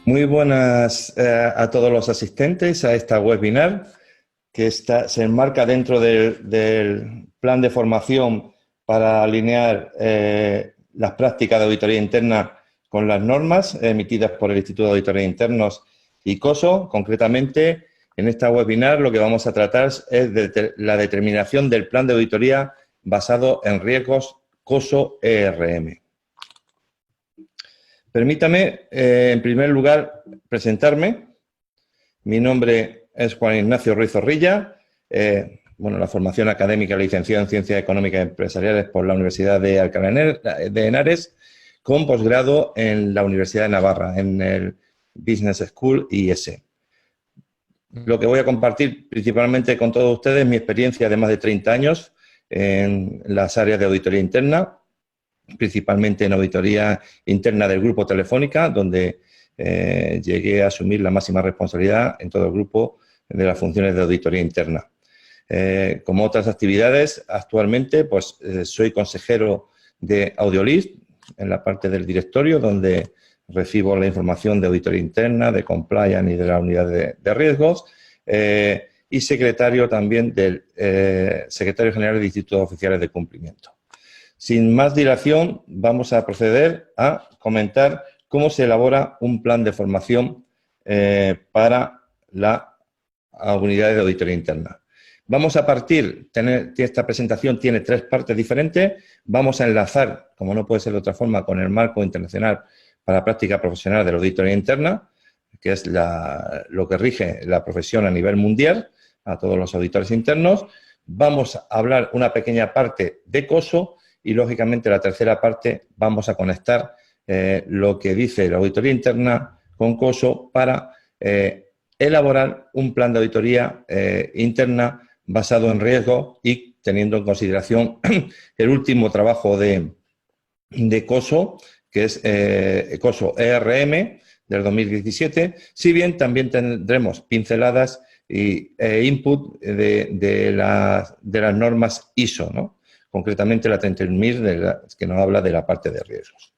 Muy buenas a todos los asistentes a esta webinar que se enmarca dentro del plan de formación para alinear las prácticas de auditoría interna con las normas emitidas por el Instituto de Auditoría Internos y COSO. Concretamente, en esta webinar lo que vamos a tratar es de la determinación del plan de auditoría basado en riesgos COSO-ERM. Permítame, en primer lugar, presentarme. Mi nombre es Juan Ignacio Ruiz Zorrilla. La formación académica licenciado en Ciencias Económicas y Empresariales por la Universidad de Alcalá de Henares, con posgrado en la Universidad de Navarra, en el Business School IES. Lo que voy a compartir principalmente con todos ustedes es mi experiencia de más de 30 años en las áreas de auditoría interna, principalmente en auditoría interna del Grupo Telefónica, donde llegué a asumir la máxima responsabilidad en todo el grupo de las funciones de auditoría interna. Como otras actividades, actualmente soy consejero de Audiolist en la parte del directorio, donde recibo la información de auditoría interna, de compliance y de la unidad de riesgos, y secretario también del secretario general del Instituto de Oficiales de Cumplimiento. Sin más dilación, vamos a proceder a comentar cómo se elabora un plan de formación para la unidad de auditoría interna. Vamos a partir, esta presentación tiene 3 partes diferentes, vamos a enlazar, como no puede ser de otra forma, con el marco internacional para la práctica profesional de la auditoría interna, que es lo que rige la profesión a nivel mundial, a todos los auditores internos. Vamos a hablar una pequeña parte de COSO, y, lógicamente, la tercera parte vamos a conectar lo que dice la auditoría interna con COSO para elaborar un plan de auditoría interna basado en riesgo y teniendo en consideración el último trabajo de COSO, que es COSO ERM del 2017, si bien también tendremos pinceladas e input de las normas ISO, ¿no? Concretamente la 31.000, que nos habla de la parte de riesgos.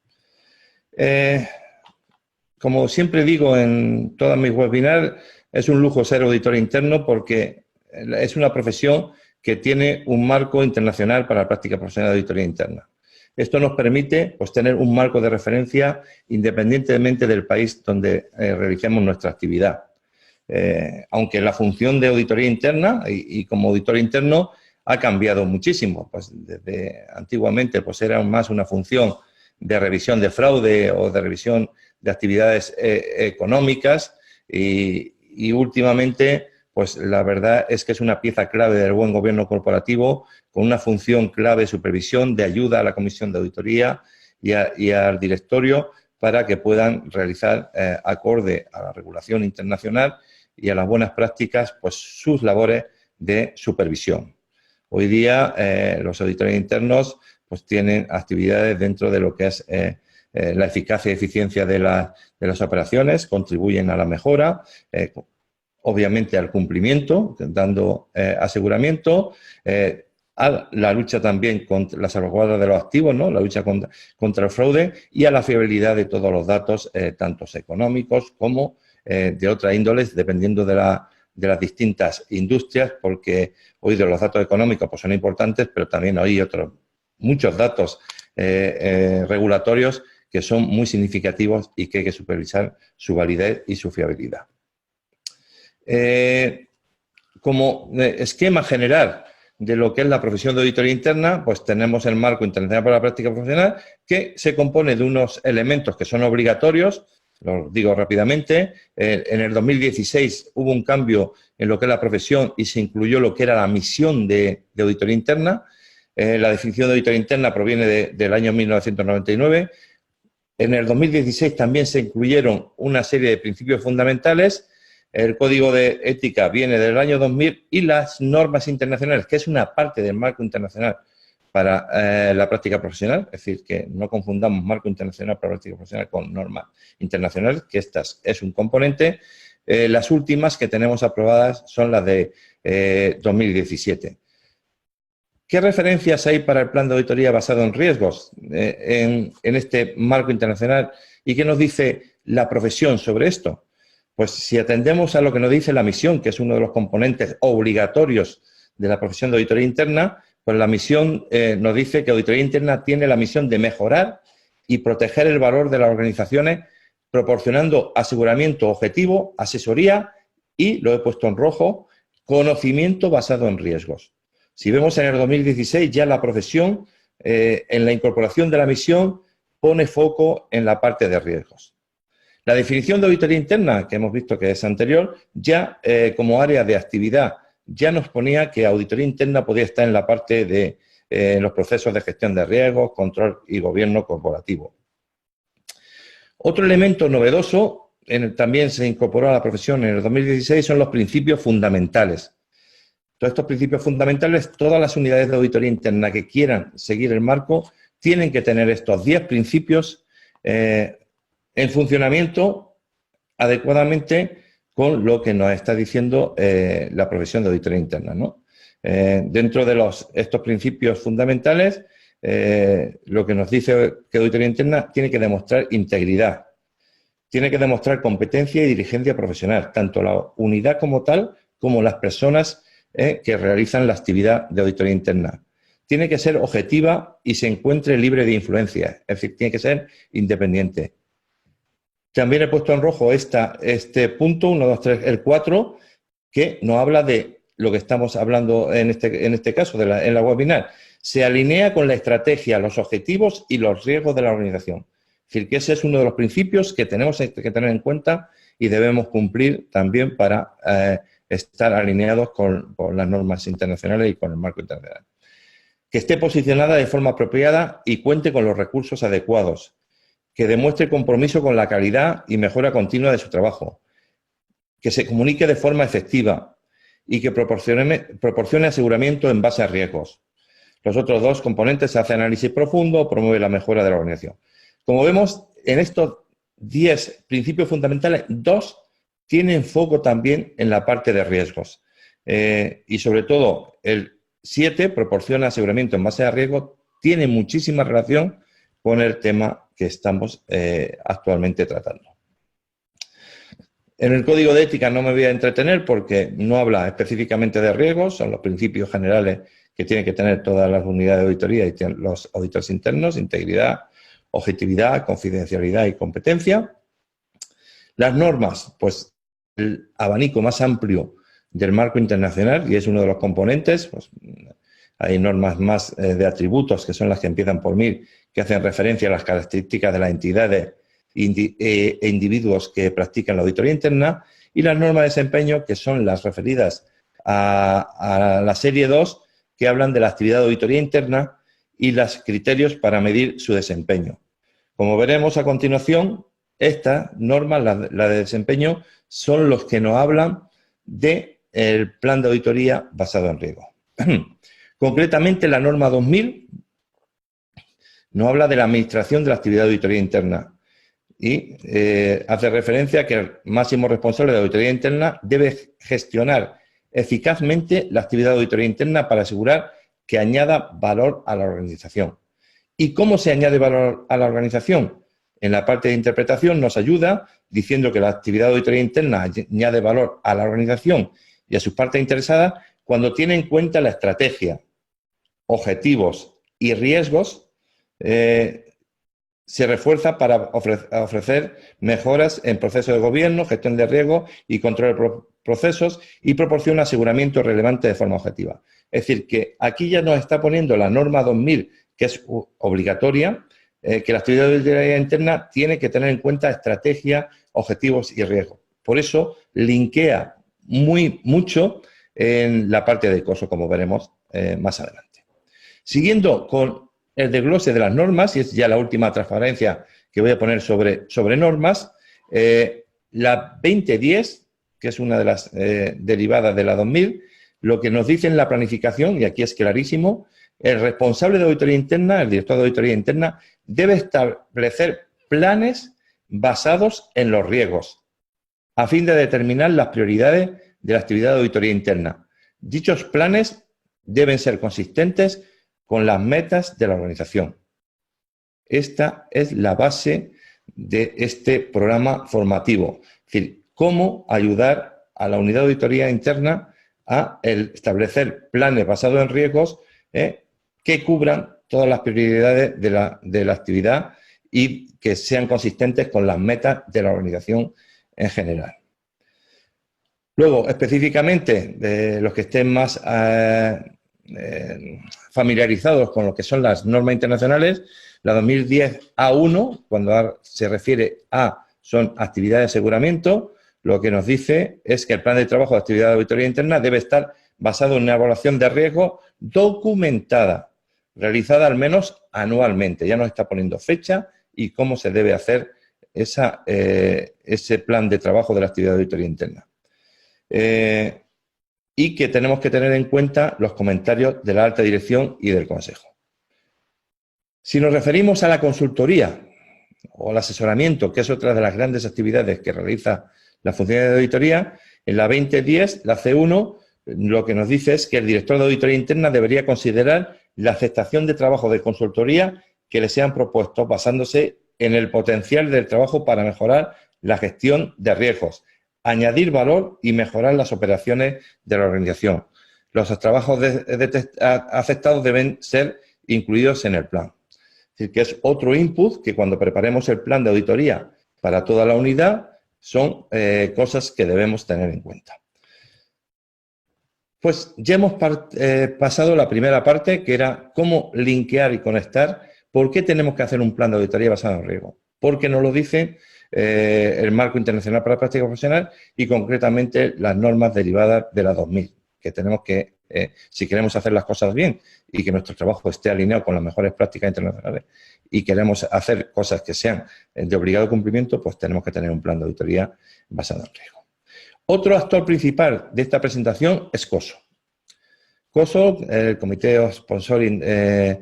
Como siempre digo en todas mis webinars, es un lujo ser auditor interno porque es una profesión que tiene un marco internacional para la práctica profesional de auditoría interna. Esto nos permite tener un marco de referencia independientemente del país donde realicemos nuestra actividad. Aunque la función de auditoría interna y como auditor interno ha cambiado muchísimo. Desde antiguamente era más una función de revisión de fraude o de revisión de actividades económicas y últimamente la verdad es que es una pieza clave del buen gobierno corporativo con una función clave de supervisión, de ayuda a la comisión de auditoría y al directorio para que puedan realizar acorde a la regulación internacional y a las buenas prácticas sus labores de supervisión. Hoy día los auditores internos tienen actividades dentro de lo que es la eficacia y eficiencia de las operaciones, contribuyen a la mejora, obviamente al cumplimiento, dando aseguramiento, a la lucha también contra la salvaguarda de los activos, ¿no? La lucha contra el fraude y a la fiabilidad de todos los datos, tanto económicos como de otras índoles, dependiendo de las distintas industrias, porque hoy los datos económicos son importantes, pero también hay muchos datos regulatorios que son muy significativos y que hay que supervisar su validez y su fiabilidad. Como esquema general de lo que es la profesión de auditoría interna, tenemos el marco internacional para la práctica profesional, que se compone de unos elementos que son obligatorios. Lo digo rápidamente. En el 2016 hubo un cambio en lo que es la profesión y se incluyó lo que era la misión de auditoría interna. La definición de auditoría interna proviene del año 1999. En el 2016 también se incluyeron una serie de principios fundamentales. El Código de Ética viene del año 2000 y las normas internacionales, que es una parte del marco internacional para la práctica profesional, es decir, que no confundamos marco internacional para la práctica profesional con normas internacionales, que estas es un componente. Las últimas que tenemos aprobadas son las de 2017. ¿Qué referencias hay para el plan de auditoría basado en riesgos en este marco internacional ¿Y qué nos dice la profesión sobre esto? Pues si atendemos a lo que nos dice la misión, que es uno de los componentes obligatorios de la profesión de auditoría interna, pues la misión nos dice que auditoría interna tiene la misión de mejorar y proteger el valor de las organizaciones, proporcionando aseguramiento objetivo, asesoría y, lo he puesto en rojo, conocimiento basado en riesgos. Si vemos en el 2016, ya la profesión, en la incorporación de la misión, pone foco en la parte de riesgos. La definición de auditoría interna, que hemos visto que es anterior, ya como área de actividad, ya nos ponía que auditoría interna podía estar en la parte de los procesos de gestión de riesgos, control y gobierno corporativo. Otro elemento novedoso, también se incorporó a la profesión en el 2016, son los principios fundamentales. Todos estos principios fundamentales, todas las unidades de auditoría interna que quieran seguir el marco, tienen que tener estos 10 principios en funcionamiento adecuadamente con lo que nos está diciendo la profesión de auditoría interna, ¿no? Dentro de estos principios fundamentales, lo que nos dice que auditoría interna tiene que demostrar integridad, tiene que demostrar competencia y diligencia profesional, tanto la unidad como tal, como las personas que realizan la actividad de auditoría interna. Tiene que ser objetiva y se encuentre libre de influencia, es decir, tiene que ser independiente. También he puesto en rojo este punto, 1, 2, 3, el 4, que nos habla de lo que estamos hablando en este caso, en la webinar. Se alinea con la estrategia, los objetivos y los riesgos de la organización. Es decir, que ese es uno de los principios que tenemos que tener en cuenta y debemos cumplir también para estar alineados con las normas internacionales y con el marco internacional. Que esté posicionada de forma apropiada y cuente con los recursos adecuados. Que demuestre compromiso con la calidad y mejora continua de su trabajo. Que se comunique de forma efectiva y que proporcione aseguramiento en base a riesgos. Los otros 2 componentes hacen análisis profundo, promueve la mejora de la organización. Como vemos, en estos 10 principios fundamentales, 2 tienen foco también en la parte de riesgos. Y sobre todo, el 7 proporciona aseguramiento en base a riesgos, tiene muchísima relación con el tema que estamos actualmente tratando. En el Código de Ética no me voy a entretener porque no habla específicamente de riesgos, son los principios generales que tienen que tener todas las unidades de auditoría y los auditores internos: integridad, objetividad, confidencialidad y competencia. Las normas, pues el abanico más amplio del marco internacional y es uno de los componentes. Pues, hay normas más de atributos, que son las que empiezan por 1000, que hacen referencia a las características de las entidades e individuos que practican la auditoría interna, y las normas de desempeño, que son las referidas a la serie 2, que hablan de la actividad de auditoría interna y los criterios para medir su desempeño. Como veremos a continuación, estas normas, la de desempeño, son los que nos hablan del plan de auditoría basado en riesgo. Concretamente, la norma 2000 nos habla de la administración de la actividad de auditoría interna y hace referencia a que el máximo responsable de auditoría interna debe gestionar eficazmente la actividad de auditoría interna para asegurar que añada valor a la organización. ¿Y cómo se añade valor a la organización? En la parte de interpretación nos ayuda diciendo que la actividad de auditoría interna añade valor a la organización y a sus partes interesadas cuando tiene en cuenta la estrategia, objetivos y riesgos, se refuerza para ofrecer mejoras en procesos de gobierno, gestión de riesgo y control de procesos, y proporciona aseguramiento relevante de forma objetiva. Es decir, que aquí ya nos está poniendo la norma 2000, que es obligatoria, que la actividad de auditoría interna tiene que tener en cuenta estrategia, objetivos y riesgos. Por eso linkea mucho en la parte de costo, como veremos más adelante. Siguiendo con el desglose de las normas, y es ya la última transparencia que voy a poner sobre normas, la 2010, que es una de las derivadas de la 2000, lo que nos dice en la planificación, y aquí es clarísimo, el responsable de auditoría interna, el director de auditoría interna, debe establecer planes basados en los riesgos, a fin de determinar las prioridades de la actividad de auditoría interna. Dichos planes deben ser consistentes con las metas de la organización. Esta es la base de este programa formativo. Es decir, cómo ayudar a la unidad de auditoría interna a establecer planes basados en riesgos que cubran todas las prioridades de la actividad y que sean consistentes con las metas de la organización en general. Luego, específicamente, los que estén más familiarizados con lo que son las normas internacionales, la 2010 A1, cuando se refiere a son actividades de aseguramiento, lo que nos dice es que el plan de trabajo de actividad de auditoría interna debe estar basado en una evaluación de riesgo documentada, realizada al menos anualmente. Ya nos está poniendo fecha y cómo se debe hacer ese plan de trabajo de la actividad de auditoría interna. Y que tenemos que tener en cuenta los comentarios de la alta dirección y del Consejo. Si nos referimos a la consultoría o al asesoramiento, que es otra de las grandes actividades que realiza la función de auditoría, en la 2010, la C1, lo que nos dice es que el director de auditoría interna debería considerar la aceptación de trabajo de consultoría que le sean propuestos basándose en el potencial del trabajo para mejorar la gestión de riesgos, añadir valor y mejorar las operaciones de la organización. Los trabajos aceptados deben ser incluidos en el plan. Es decir, que es otro input que cuando preparemos el plan de auditoría para toda la unidad son cosas que debemos tener en cuenta. Pues ya hemos pasado la primera parte, que era cómo linkear y conectar. ¿Por qué tenemos que hacer un plan de auditoría basado en riesgo? Porque nos lo dice el Marco Internacional para la Práctica Profesional y concretamente las normas derivadas de la 2000, que tenemos que, si queremos hacer las cosas bien y que nuestro trabajo esté alineado con las mejores prácticas internacionales y queremos hacer cosas que sean de obligado cumplimiento, pues tenemos que tener un plan de auditoría basado en riesgo. Otro actor principal de esta presentación es COSO. COSO, el Comité of Sponsoring de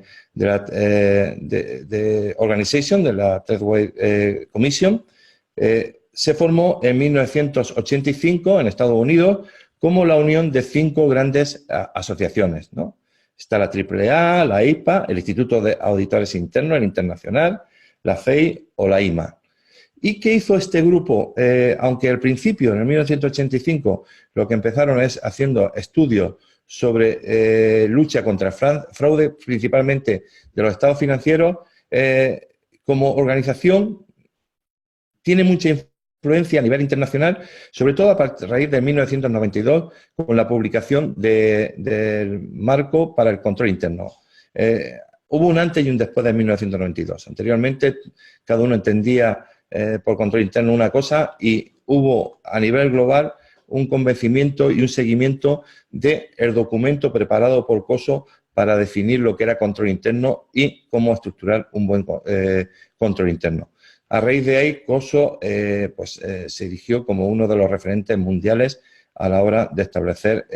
Organization, de la Trade Commission, se formó en 1985 en Estados Unidos como la unión de 5 grandes asociaciones, ¿no? Está la AAA, la IPA, el Instituto de Auditores Internos, el Internacional, la FEI o la IMA. ¿Y qué hizo este grupo? Aunque al principio, en el 1985, lo que empezaron es haciendo estudios sobre lucha contra el fraude, principalmente de los estados financieros, como organización tiene mucha influencia a nivel internacional, sobre todo a raíz de 1992, con la publicación del marco para el control interno. Hubo un antes y un después de 1992. Anteriormente, cada uno entendía por control interno una cosa y hubo a nivel global un convencimiento y un seguimiento del documento preparado por COSO para definir lo que era control interno y cómo estructurar un buen control interno. A raíz de ahí, COSO se erigió como uno de los referentes mundiales a la hora de establecer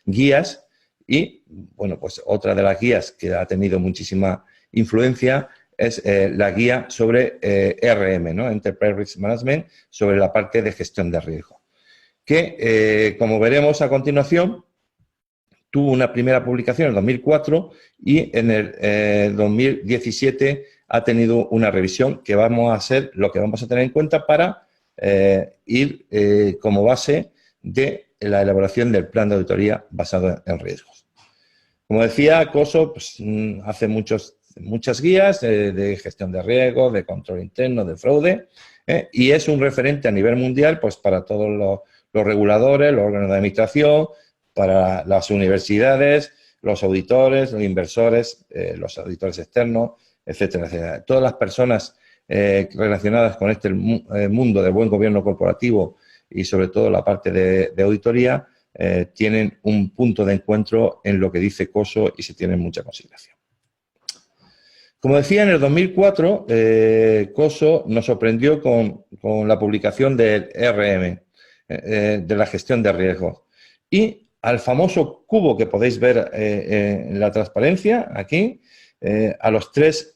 guías y, bueno, pues otra de las guías que ha tenido muchísima influencia es la guía sobre ERM, ¿no? Enterprise Risk Management, sobre la parte de gestión de riesgo, que, como veremos a continuación, tuvo una primera publicación en el 2004 y en el 2017 ha tenido una revisión que vamos a hacer, lo que vamos a tener en cuenta para ir como base de la elaboración del plan de auditoría basado en riesgos. Como decía, COSO pues, hace muchas guías de gestión de riesgos, de control interno, de fraude, y es un referente a nivel mundial pues, para todos los reguladores, los órganos de administración, para las universidades, los auditores, los inversores, los auditores externos, etcétera, etcétera. Todas las personas relacionadas con este mundo del buen gobierno corporativo y sobre todo la parte de auditoría tienen un punto de encuentro en lo que dice COSO y se tiene mucha consideración. Como decía, en el 2004 COSO nos sorprendió con la publicación del ERM, de la gestión de riesgos, y al famoso cubo que podéis ver en la transparencia, aquí, a los 3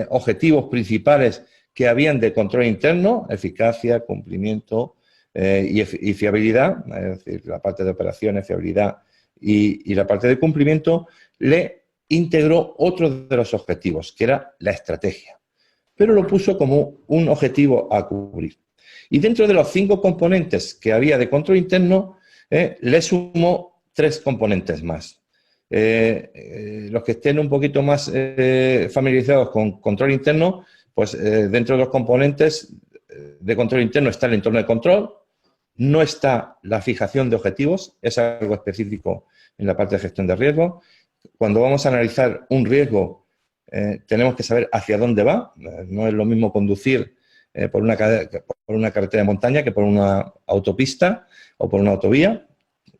objetivos principales que habían de control interno: eficacia, cumplimiento y fiabilidad, es decir, la parte de operaciones, fiabilidad y la parte de cumplimiento, le integró otro de los objetivos, que era la estrategia. pero lo puso como un objetivo a cubrir. Y dentro de los 5 componentes que había de control interno, le sumó 3 componentes más. Los que estén un poquito más familiarizados con control interno, pues dentro de los componentes de control interno está el entorno de control, no está la fijación de objetivos, es algo específico en la parte de gestión de riesgo. Cuando vamos a analizar un riesgo, tenemos que saber hacia dónde va. No es lo mismo conducir por una carretera de montaña que por una autopista o por una autovía.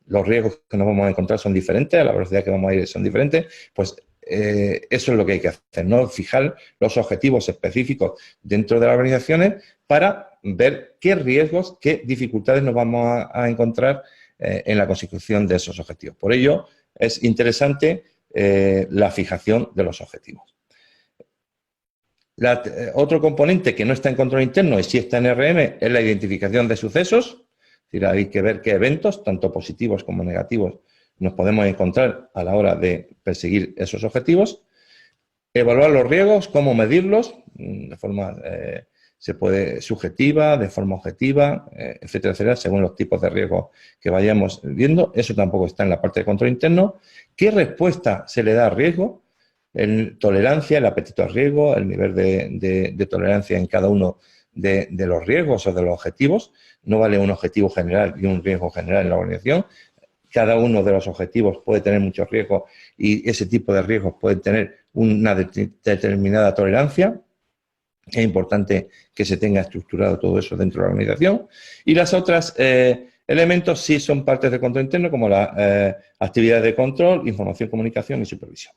Los riesgos que nos vamos a encontrar son diferentes, a la velocidad que vamos a ir son diferentes. Pues eso es lo que hay que hacer, ¿no? Fijar los objetivos específicos dentro de las organizaciones para ver qué riesgos, qué dificultades nos vamos a encontrar en la consecución de esos objetivos. Por ello, es interesante la fijación de los objetivos. Otro componente que no está en control interno y sí está en RM es la identificación de sucesos. Es decir, hay que ver qué eventos, tanto positivos como negativos, nos podemos encontrar a la hora de perseguir esos objetivos. Evaluar los riesgos, cómo medirlos, de forma subjetiva, de forma objetiva, etcétera, etcétera, según los tipos de riesgos que vayamos viendo. Eso tampoco está en la parte de control interno. ¿Qué respuesta se le da al riesgo? Tolerancia, el apetito al riesgo, el nivel de tolerancia en cada uno de los riesgos o de los objetivos. No vale un objetivo general y un riesgo general en la organización. Cada uno de los objetivos puede tener muchos riesgos y ese tipo de riesgos pueden tener una determinada tolerancia. Es importante que se tenga estructurado todo eso dentro de la organización. Y las otras elementos sí son partes del control interno, como las actividades de control, información, comunicación y supervisión.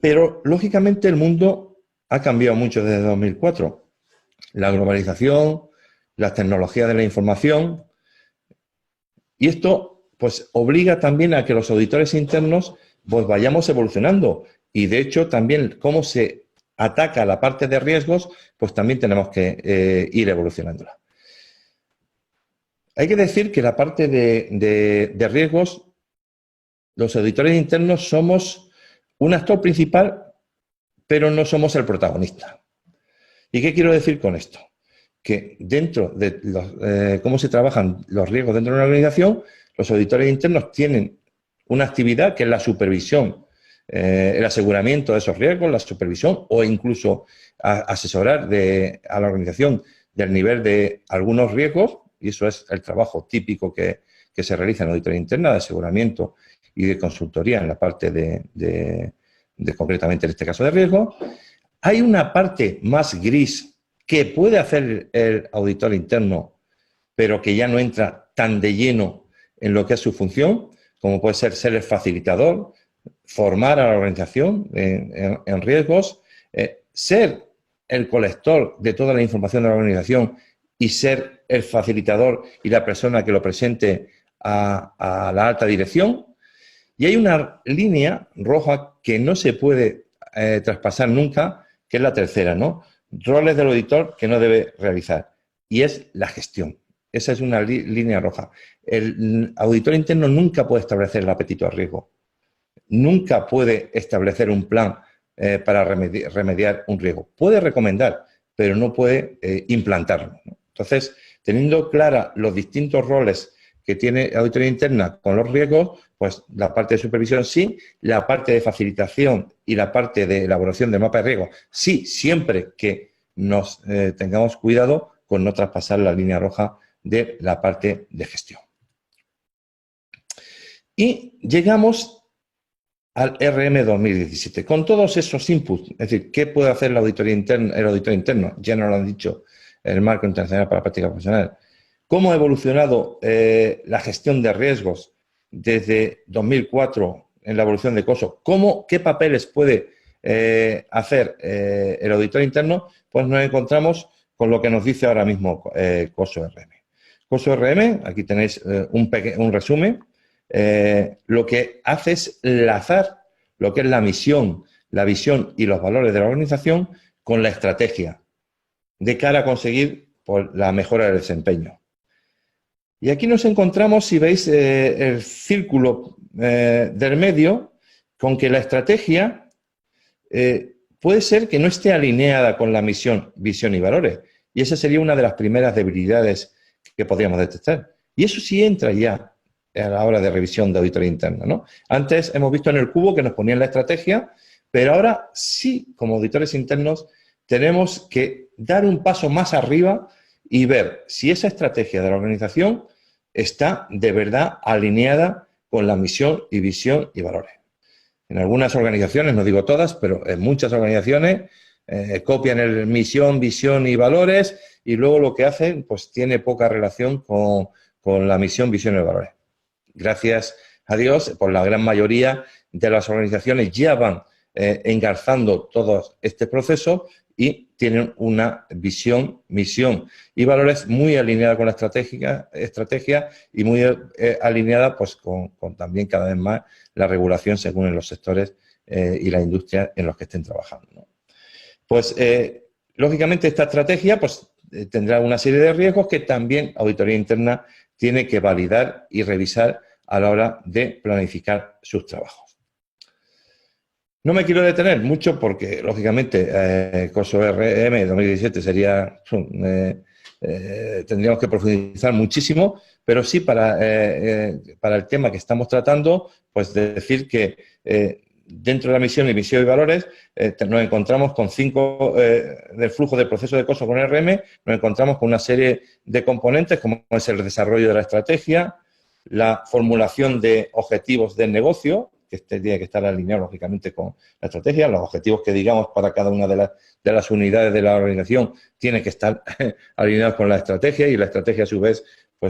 Pero, lógicamente, el mundo ha cambiado mucho desde 2004. La globalización, las tecnologías de la información. Y esto pues obliga también a que los auditores internos pues vayamos evolucionando. Y, de hecho, también cómo se ataca la parte de riesgos, pues también tenemos que ir evolucionándola. Hay que decir que la parte de riesgos, los auditores internos somos un actor principal, pero no somos el protagonista. ¿Y qué quiero decir con esto? Que dentro de cómo se trabajan los riesgos dentro de una organización, los auditores internos tienen una actividad que es la supervisión, el aseguramiento de esos riesgos, la supervisión o incluso asesorar a la organización del nivel de algunos riesgos, y eso es el trabajo típico que se realiza en auditoría interna, de aseguramiento y de consultoría en la parte de concretamente en este caso de riesgo. Hay una parte más gris que puede hacer el auditor interno, pero que ya no entra tan de lleno en lo que es su función, como puede ser el facilitador, formar a la organización en riesgos, ser el colector de toda la información de la organización y ser el facilitador y la persona que lo presente a la alta dirección. Y hay una línea roja que no se puede traspasar nunca, que es la tercera, ¿no? Roles del auditor que no debe realizar, y es la gestión. Esa es una línea roja. El auditor interno nunca puede establecer el apetito a riesgo. Nunca puede establecer un plan para remediar un riesgo. Puede recomendar, pero no puede implantarlo, ¿no? Entonces, teniendo clara los distintos roles que tiene auditoría interna con los riesgos, pues la parte de supervisión sí, la parte de facilitación y la parte de elaboración del mapa de riesgos sí, siempre que nos tengamos cuidado con no traspasar la línea roja de la parte de gestión. Y llegamos al RM 2017, con todos esos inputs, es decir, ¿qué puede hacer el auditor interno? Ya nos lo han dicho el Marco Internacional para la Práctica Profesional. ¿Cómo ha evolucionado la gestión de riesgos desde 2004 en la evolución de COSO? ¿Qué papeles puede hacer el auditor interno? Pues nos encontramos con lo que nos dice ahora mismo COSO RM. COSO RM, aquí tenéis un resumen. Lo que hace es enlazar lo que es la misión, la visión y los valores de la organización con la estrategia de cara a conseguir pues, la mejora del desempeño. Y aquí nos encontramos, si veis el círculo del medio, con que la estrategia puede ser que no esté alineada con la misión, visión y valores. Y esa sería una de las primeras debilidades que podríamos detectar. Y eso sí entra ya a la hora de revisión de auditoría interna, ¿no? Antes hemos visto en el cubo que nos ponían la estrategia, pero ahora sí, como auditores internos, tenemos que dar un paso más arriba y ver si esa estrategia de la organización está de verdad alineada con la misión y visión y valores. En algunas organizaciones, no digo todas, pero en muchas organizaciones copian el misión, visión y valores y luego lo que hacen pues tiene poca relación con la misión, visión y valores. Gracias a Dios, por la gran mayoría de las organizaciones ya van engarzando todo este proceso y tienen una visión, misión y valores muy alineada con la estrategia y muy alineada pues con también cada vez más la regulación según en los sectores y la industria en los que estén trabajando, ¿no? Pues, lógicamente, esta estrategia pues tendrá una serie de riesgos que también Auditoría Interna tiene que validar y revisar a la hora de planificar sus trabajos. No me quiero detener mucho porque, lógicamente, COSO RM 2017 sería... tendríamos que profundizar muchísimo, pero sí para el tema que estamos tratando, pues decir que dentro de la misión y valores nos encontramos con 5 del flujo del proceso de COSO con RM, nos encontramos con una serie de componentes como es el desarrollo de la estrategia, la formulación de objetivos del negocio, que tiene que estar alineado lógicamente con la estrategia, los objetivos que digamos para cada una de las unidades de la organización tienen que estar alineados con la estrategia y la estrategia a su vez